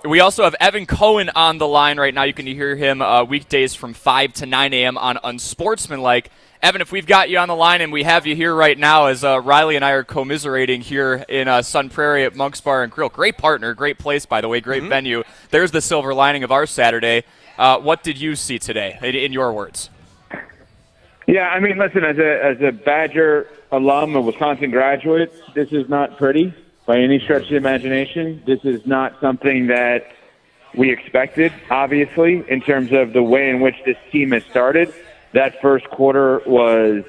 We also have Evan Cohen on the line right now. You can hear him weekdays from 5 to 9 a.m. on Unsportsmanlike. Evan, if we've got you on the line and we have you here right now as Riley and I are commiserating here in Sun Prairie at Monk's Bar and Grill. Great partner, great place, by the way, great venue. There's the silver lining of our Saturday. What did you see today, in your words? Yeah, I mean, listen, as a Badger alum, a Wisconsin graduate, this is not pretty by any stretch of the imagination. This is not something that we expected, obviously, in terms of the way in which this team has started. That first quarter was,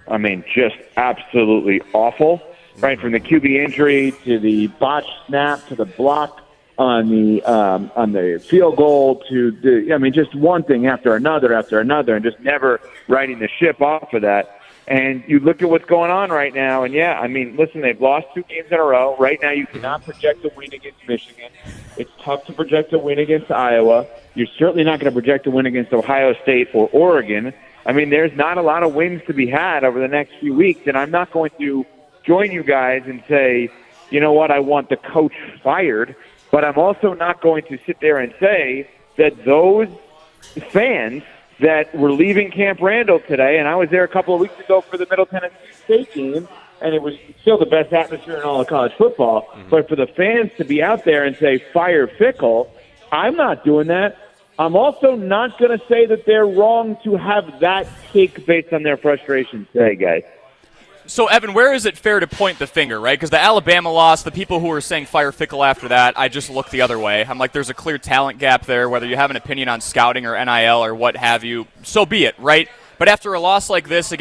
I mean, just absolutely awful, right? From the QB injury to the botched snap to the block on the field goal to just one thing after another, and just never riding the ship off of that. And you look at what's going on right now, and yeah, I mean, listen, they've lost 2 games in a row. Right now, you cannot project a win against Michigan. It's tough to project a win against Iowa. You're certainly not going to project a win against Ohio State or Oregon. I mean, there's not a lot of wins to be had over the next few weeks, and I'm not going to join you guys and say, you know what, I want the coach fired, but I'm also not going to sit there and say that those fans that were leaving Camp Randall today, and I was there a couple of weeks ago for the Middle Tennessee State game, and it was still the best atmosphere in all of college football. But for the fans to be out there and say, fire Fickell, I'm not doing that. I'm also not going to say that they're wrong to have that take based on their frustrations today, guys. So, Evan, where is it fair to point the finger, right? Because the Alabama loss, the people who were saying fire Fickell after that, I just look the other way. I'm like, there's a clear talent gap there, whether you have an opinion on scouting or NIL or what have you, so be it, right? But after a loss like this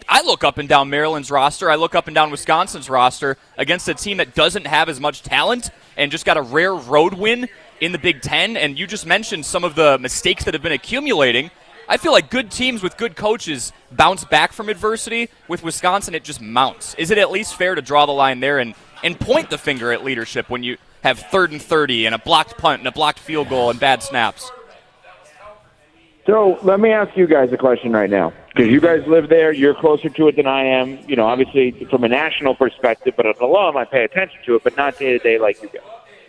I look up and down Maryland's roster, I look up and down Wisconsin's roster against a team that doesn't have as much talent and just got a rare road win in the Big Ten, and you just mentioned some of the mistakes that have been accumulating. I feel like good teams with good coaches bounce back from adversity. With Wisconsin, it just mounts. Is it at least fair to draw the line there and point the finger at leadership when you have 3rd and 30 and a blocked punt and a blocked field goal and bad snaps? So let me ask you guys a question right now, because you guys live there. You're closer to it than I am, obviously from a national perspective, but as an alum, I pay attention to it, but not day-to-day like you guys.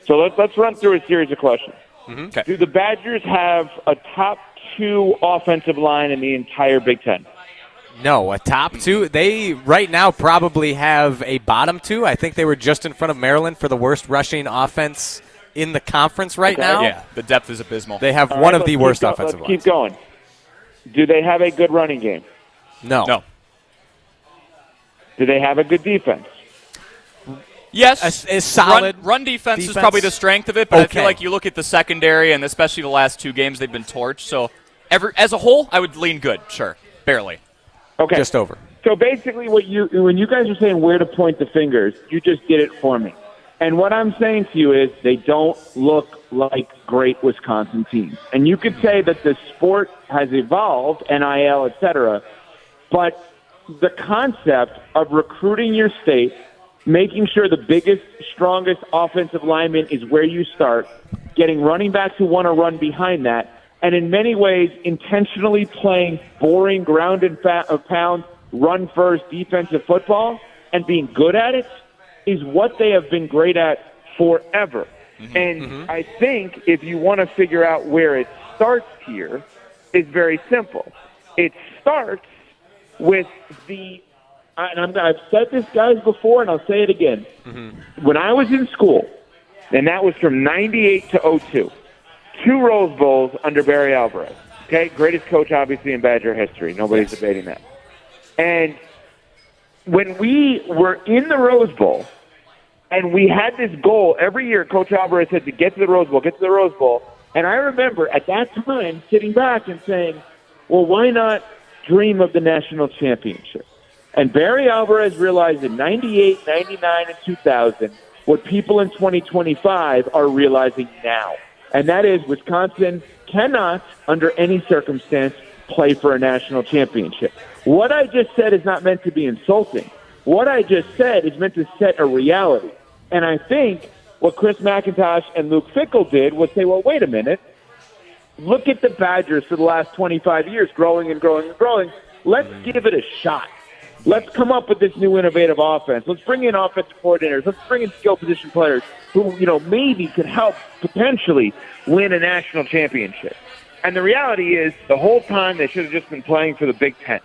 So let's run through a series of questions. Okay. Do the Badgers have a top 2 offensive line in the entire Big Ten? No, a top 2. They right now probably have a bottom 2. I think they were just in front of Maryland for the worst rushing offense in the conference right now. Yeah, the depth is abysmal. They have one of the worst offensive lines. Let's keep going. Do they have a good running game? No. Do they have a good defense? Yes. A solid run defense is probably the strength of it, but I feel like you look at the secondary, and especially the last 2 games, they've been torched. So as a whole, I would lean good, sure, barely. Okay. Just over. So basically when you guys are saying where to point the fingers, you just did it for me. And what I'm saying to you is they don't look like great Wisconsin teams. And you could say that the sport has evolved, NIL, et cetera, but the concept of recruiting your state, making sure the biggest, strongest offensive lineman is where you start, getting running backs who want to run behind that, and in many ways intentionally playing boring ground and pound, run-first defensive football and being good at it is what they have been great at forever. I think if you want to figure out where it starts here, it's very simple. It starts with I've said this, guys, before, and I'll say it again. When I was in school, and that was from 98 to 02, 2 Rose Bowls under Barry Alvarez. Okay, greatest coach, obviously, in Badger history. Nobody's debating that. And when we were in the Rose Bowl, and we had this goal every year, Coach Alvarez said to get to the Rose Bowl, and I remember at that time sitting back and saying, well, why not dream of the national championship? And Barry Alvarez realized in 98, 99, and 2000 what people in 2025 are realizing now. And that is Wisconsin cannot, under any circumstance, play for a national championship. What I just said is not meant to be insulting. What I just said is meant to set a reality. And I think what Chris McIntosh and Luke Fickell did was say, well, wait a minute. Look at the Badgers for the last 25 years, growing and growing and growing. Let's give it a shot. Let's come up with this new innovative offense. Let's bring in offensive coordinators. Let's bring in skill position players who, maybe could help potentially win a national championship. And the reality is, the whole time they should have just been playing for the Big Ten,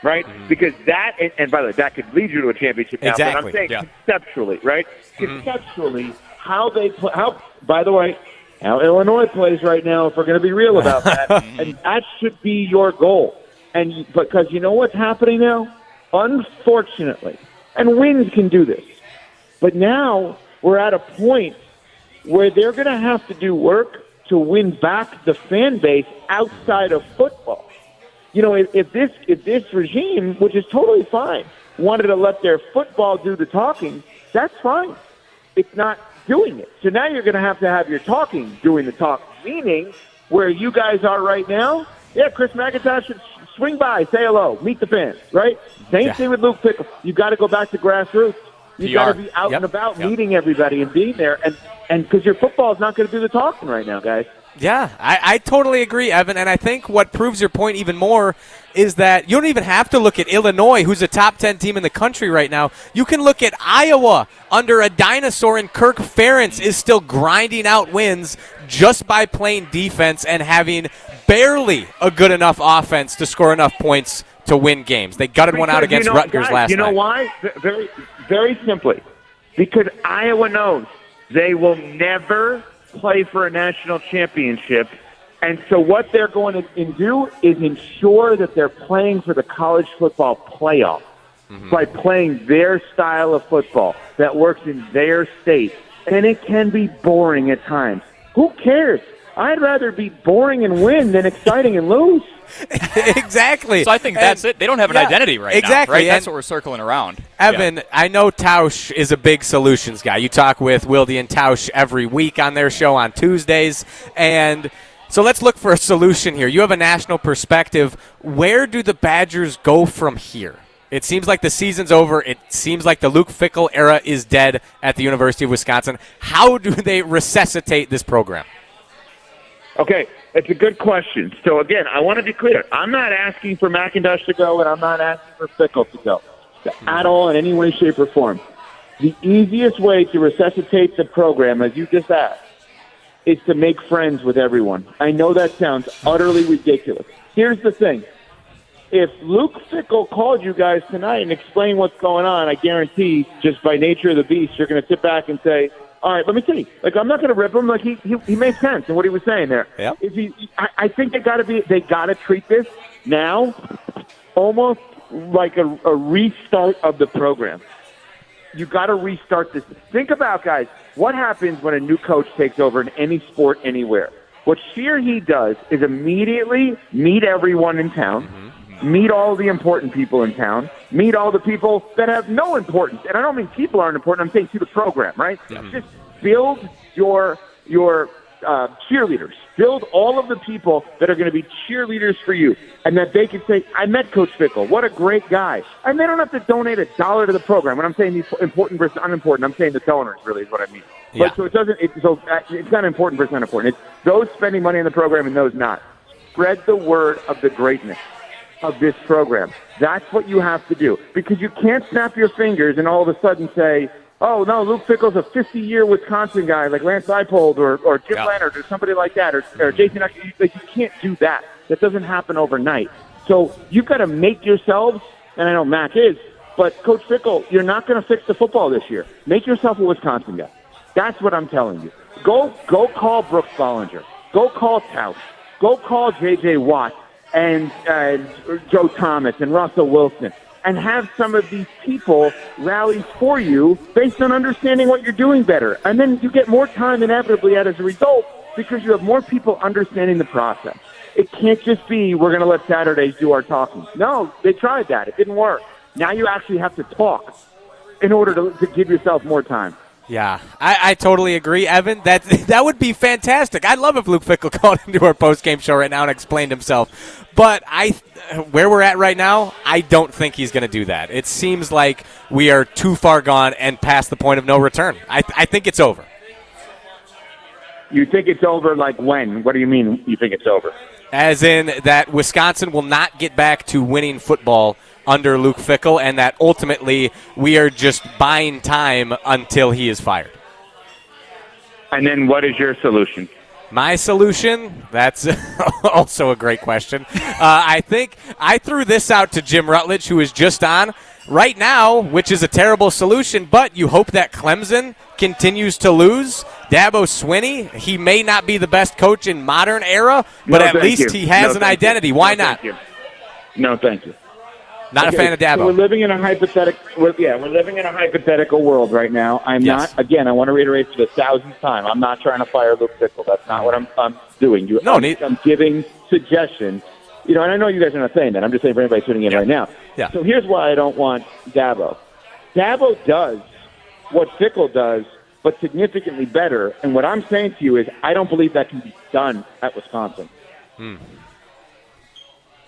right? Mm-hmm. Because that, and by the way, that could lead you to a championship now. Exactly. But I'm saying conceptually, right? Mm-hmm. Conceptually, how they play, by the way, how Illinois plays right now, if we're going to be real about that, and that should be your goal. And because you know what's happening now? Unfortunately, and wins can do this, but now we're at a point where they're going to have to do work to win back the fan base outside of football. If this regime, which is totally fine, wanted to let their football do the talking, that's fine. It's not doing it. So now you're going to have your talking doing the talk, meaning where you guys are right now, Chris McIntosh should swing by, say hello, meet the fans, right? Same thing with Luke Fickell. You got to go back to grassroots. You got to be out and about, meeting everybody and being there, and because your football is not going to do the talking right now, guys. Yeah, I totally agree, Evan, and I think what proves your point even more is that you don't even have to look at Illinois, who's a top 10 team in the country right now. You can look at Iowa under a dinosaur, and Kirk Ferentz is still grinding out wins just by playing defense and having barely a good enough offense to score enough points to win games. They gutted one out against Rutgers last night. You know why? Very, very simply, because Iowa knows they will never play for a national championship, and so what they're going to do is ensure that they're playing for the college football playoff by playing their style of football that works in their state, and it can be boring at times. Who cares? I'd rather be boring and win than exciting and lose. Exactly. So I think that's it. They don't have an identity right now, right? That's what we're circling around. Evan, I know Jauch is a big solutions guy. You talk with Wilde and Jauch every week on their show on Tuesdays. And so let's look for a solution here. You have a national perspective. Where do the Badgers go from here? It seems like the season's over. It seems like the Luke Fickell era is dead at the University of Wisconsin. How do they resuscitate this program? Okay, it's a good question. So, again, I want to be clear. I'm not asking for McIntosh to go, and I'm not asking for Fickell to go at all in any way, shape, or form. The easiest way to resuscitate the program, as you just asked, is to make friends with everyone. I know that sounds utterly ridiculous. Here's the thing. If Luke Fickell called you guys tonight and explained what's going on, I guarantee, just by nature of the beast, you're going to sit back and say, all right, let me see. I'm not going to rip him. He made sense in what he was saying there. Yep. I think they got to treat this now almost like a restart of the program. You got to restart this. Think about, guys, what happens when a new coach takes over in any sport anywhere. What she or he does is immediately meet everyone in town, meet all the important people in town, meet all the people that have no importance. And I don't mean people aren't important. I'm saying to the program, right? Just build your cheerleaders. Build all of the people that are going to be cheerleaders for you, and that they can say, I met Coach Fickell. What a great guy. And they don't have to donate $1 to the program. When I'm saying these important versus unimportant, I'm saying the donors really is what I mean. Yeah. But it's not important versus unimportant. It's those spending money in the program and those not. Spread the word of the greatness of this program. That's what you have to do, because you can't snap your fingers and all of a sudden say, oh, no, Luke Fickell's a 50-year Wisconsin guy like Lance Leipold or Jim Leonard or somebody like that, or Jason. You can't do that. That doesn't happen overnight. So you've got to make yourselves, and I know Mac is, but Coach Fickell, you're not going to fix the football this year. Make yourself a Wisconsin guy. That's what I'm telling you. Go call Brooks Bollinger. Go call Jauch. Go call J.J. Watt and Joe Thomas and Russell Wilson, and have some of these people rally for you based on understanding what you're doing better. And then you get more time inevitably as a result, because you have more people understanding the process. It can't just be, we're going to let Saturdays do our talking. No, they tried that. It didn't work. Now you actually have to talk in order to give yourself more time. Yeah, I totally agree, Evan. That would be fantastic. I'd love if Luke Fickell called into our post-game show right now and explained himself. But where we're at right now, I don't think he's going to do that. It seems like we are too far gone and past the point of no return. I think it's over. You think it's over like when? What do you mean you think it's over? As in that Wisconsin will not get back to winning football under Luke Fickell, and that ultimately we are just buying time until he is fired. And then what is your solution? My solution? That's also a great question. I think I threw this out to Jim Rutledge, who is just on right now, which is a terrible solution, but you hope that Clemson continues to lose. Dabo Swinney, he may not be the best coach in modern era, but at least he has an identity. Why not? No, thank you. Not a fan of Dabo. So we're living in a hypothetical world right now. I'm not. Again, I want to reiterate for the 1,000th time. I'm not trying to fire Luke Fickell. That's not what I'm doing. I'm giving suggestions. And I know you guys are not saying that. I'm just saying for anybody tuning in right now. Yeah. So here's why I don't want Dabo. Dabo does what Fickell does, but significantly better. And what I'm saying to you is I don't believe that can be done at Wisconsin.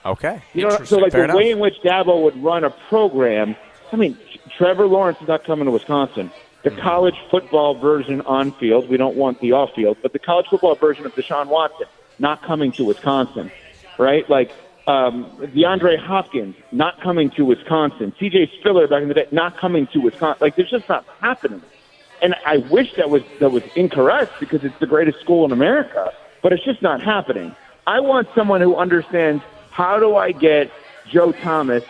Okay. So the way in which Dabo would run a program, Trevor Lawrence is not coming to Wisconsin. The college football version on field, we don't want the off field, but the college football version of Deshaun Watson not coming to Wisconsin, right? DeAndre Hopkins not coming to Wisconsin. C.J. Spiller back in the day not coming to Wisconsin. There's just not happening. And I wish that was incorrect because it's the greatest school in America, but it's just not happening. I want someone who understands, how do I get Joe Thomas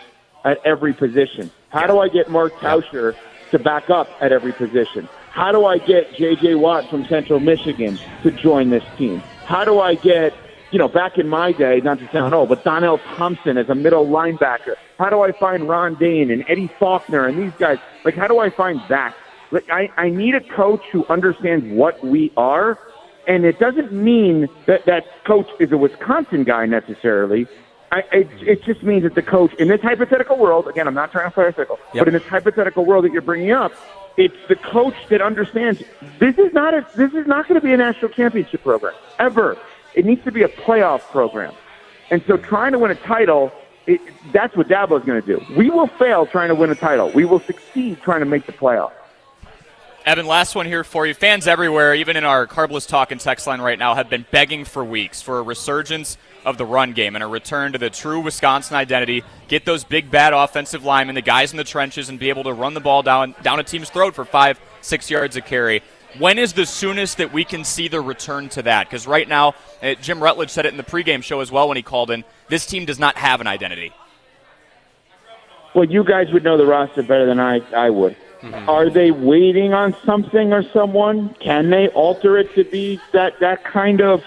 at every position? How do I get Mark Tauscher to back up at every position? How do I get J.J. Watt from Central Michigan to join this team? How do I get, back in my day, not to sound old, but Donnell Thompson as a middle linebacker? How do I find Ron Dane and Eddie Faulkner and these guys? How do I find that? I need a coach who understands what we are, and it doesn't mean that that coach is a Wisconsin guy necessarily. It just means that the coach, in this hypothetical world, again, I'm not trying to fire Fickell, but in this hypothetical world that you're bringing up, it's the coach that understands this is not going to be a national championship program, ever. It needs to be a playoff program. And so trying to win a title, that's what Dabo's going to do. We will fail trying to win a title. We will succeed trying to make the playoff. Evan, last one here for you. Fans everywhere, even in our Carbless Talk and text line right now, have been begging for weeks for a resurgence of the run game and a return to the true Wisconsin identity, get those big, bad offensive linemen, the guys in the trenches, and be able to run the ball down a team's throat for 5-6 yards a carry. When is the soonest that we can see the return to that? Because right now, Jim Rutledge said it in the pregame show as well when he called in, this team does not have an identity. Well, you guys would know the roster better than I would. Mm-hmm. Are they waiting on something or someone? Can they alter it to be that kind of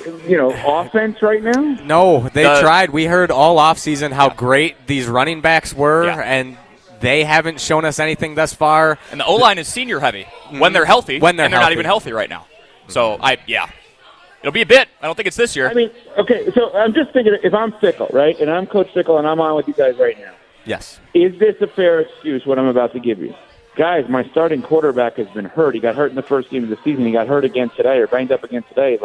offense right now? No, they tried. We heard all offseason how great these running backs were, and they haven't shown us anything thus far. And the O-line is senior heavy when they're healthy, and they're not even healthy right now. So, it'll be a bit. I don't think it's this year. Okay, so I'm just thinking, if I'm Fickell, right, and I'm Coach Fickell and I'm on with you guys right now, yes. Is this a fair excuse, what I'm about to give you? Guys, my starting quarterback has been hurt. He got hurt in the first game of the season. He got hurt again today or banged up again today.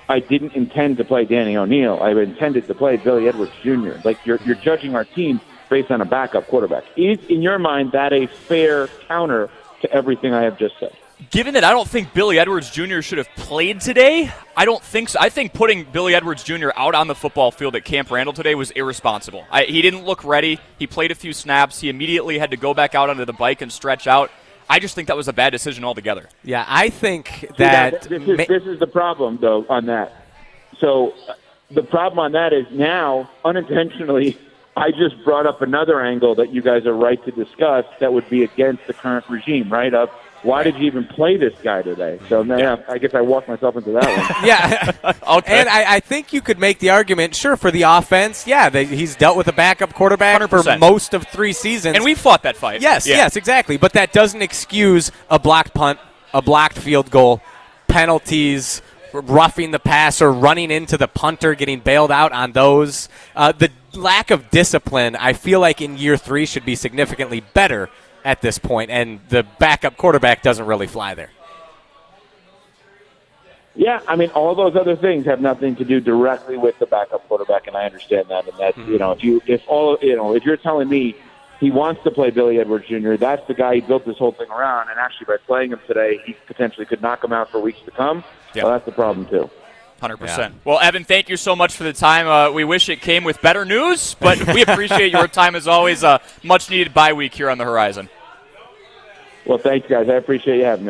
I didn't intend to play Danny O'Neal. I intended to play Billy Edwards Jr. You're judging our team based on a backup quarterback. Is, in your mind, that a fair counter to everything I have just said? Given that I don't think Billy Edwards Jr. should have played today, I don't think so. I think putting Billy Edwards Jr. out on the football field at Camp Randall today was irresponsible. He didn't look ready. He played a few snaps. He immediately had to go back out onto the bike and stretch out. I just think that was a bad decision altogether. Yeah, I think that... This is the problem, though, on that. So the problem on that is now, unintentionally, I just brought up another angle that you guys are right to discuss that would be against the current regime, right? Why did you even play this guy today? So I guess I walked myself into that one. Yeah. Okay. And I think you could make the argument, sure, for the offense, he's dealt with a backup quarterback 100%. For most of 3 seasons. And we fought that fight. Yes, exactly. But that doesn't excuse a blocked punt, a blocked field goal, penalties, roughing the passer, running into the punter, getting bailed out on those. The lack of discipline, I feel like in year 3 should be significantly better at this point, and the backup quarterback doesn't really fly there. Yeah, all those other things have nothing to do directly with the backup quarterback, and I understand that. And that if you're telling me he wants to play Billy Edwards Jr., that's the guy he built this whole thing around, and actually by playing him today, he potentially could knock him out for weeks to come. Yeah. Well, that's the problem too. 100%. Yeah. Well, Evan, thank you so much for the time. We wish it came with better news, but we appreciate your time as always. Much needed bye week here on the horizon. Well, thanks, guys. I appreciate you having me.